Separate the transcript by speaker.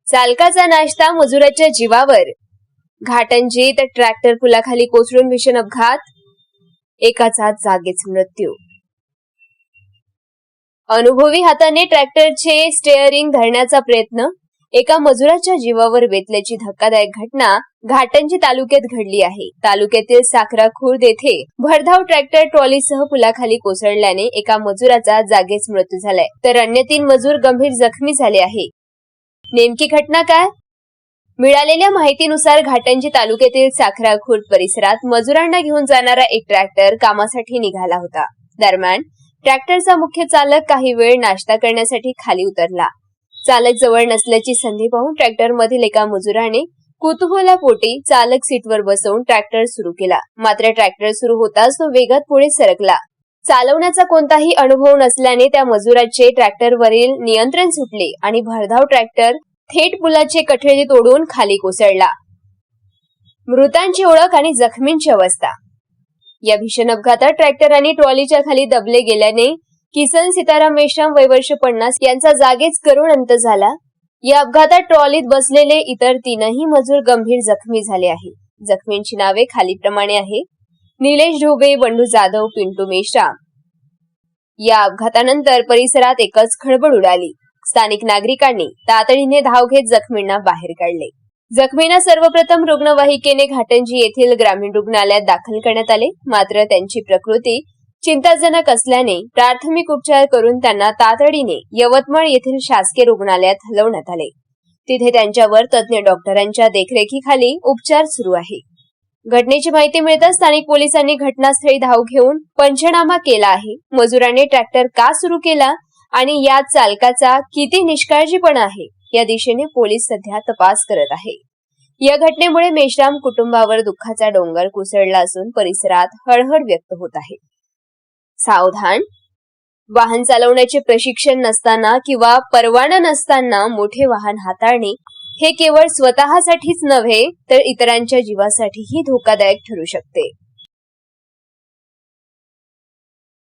Speaker 1: चालकाचा नाश्ता मजुराच्या जीवावर. घाटंजीत ट्रॅक्टर पुलाखाली कोसळून भीषण अपघात, एकाचा जागीच मृत्यू. अनुभवी हाताने ट्रॅक्टरचे स्टेअरिंग धरण्याचा प्रयत्न, एका मजुराच्या जीवावर बेतल्याची धक्कादायक घटना घाटंजी तालुक्यात घडली आहे. तालुक्यातील साखरा खुर्द येथे भरधाव ट्रॅक्टर ट्रॉलीसह पुलाखाली कोसळल्याने एका मजुराचा जागीच मृत्यू झालाय, तर अन्य 3 मजूर गंभीर जखमी झाले आहे. नेमकी घटना काय? मिळालेल्या माहितीनुसार घाटंजी तालुक्यातील साखरा खुर्द परिसरात मजुरांना घेऊन जाणारा एक ट्रॅक्टर कामासाठी निघाला होता. दरम्यान ट्रॅक्टरचा मुख्य चालक काही वेळ नाश्ता करण्यासाठी खाली उतरला. चालक जवळ नसल्याची संधी पाहून ट्रॅक्टरमधील एका मजुराने कुतूहलापोटी चालक सीटवर बसवून ट्रॅक्टर सुरू केला. मात्र ट्रॅक्टर सुरू होताच तो वेगात पुढे सरकला. चालवण्याचा कोणताही अनुभव नसल्याने त्या मजुराचे ट्रॅक्टरवरील नियंत्रण सुटले आणि भरधाव ट्रॅक्टर थेट पुलाचे कठडे तोडून खाली कोसळला. मृतांची ओळख आणि जखमींची अवस्था. या भीषण अपघातात ट्रॅक्टर आणि ट्रॉलीच्या खाली दबले गेल्याने किसन सीताराम मेश्राम वय वर्ष 50 यांचा जागीच करुण अंत झाला. या अपघातात ट्रॉलीत बसलेले इतर 3ही मजूर गंभीर जखमी झाले आहे. जखमींची नावे खालीप्रमाणे आहे: निलेश ढोबे, बंडू जाधव, पिंटू मेश्राम. या अपघातानंतर परिसरात एकच खळबळ उडाली. स्थानिक नागरिकांनी तातडीने धाव घेत जखमींना बाहेर काढले. जखमींना सर्वप्रथम रुग्णवाहिकेने घाटंजी येथील ग्रामीण रुग्णालयात दाखल करण्यात आले. मात्र त्यांची प्रकृती चिंताजनक असल्याने प्राथमिक उपचार करून त्यांना तातडीने यवतमाळ येथील शासकीय रुग्णालयात हलवण्यात आले. तिथे त्यांच्यावर तज्ञ डॉक्टरांच्या देखरेखीखाली उपचार सुरू आहे. घटनेची माहिती मिळताच स्थानिक पोलिसांनी घटनास्थळी धाव घेऊन पंचनामा केला आहे. मजुरांनी ट्रॅक्टर का सुरू केला आणि या चालकाचा किती निष्काळजीपणा आहे या दिशेने पोलीस सध्या तपास करत आहे. या घटनेमुळे मेश्राम कुटुंबावर दुःखाचा डोंगर कोसळला असून परिसरात हळहळ व्यक्त होत आहे. सावधान. वाहन चालवण्याचे प्रशिक्षण नसताना किंवा परवाना नसताना मोठे वाहन हाताळणे हे केवळ स्वतःसाठीच नव्हे तर इतरांच्या जीवासाठीही धोकादायक ठरू शकते.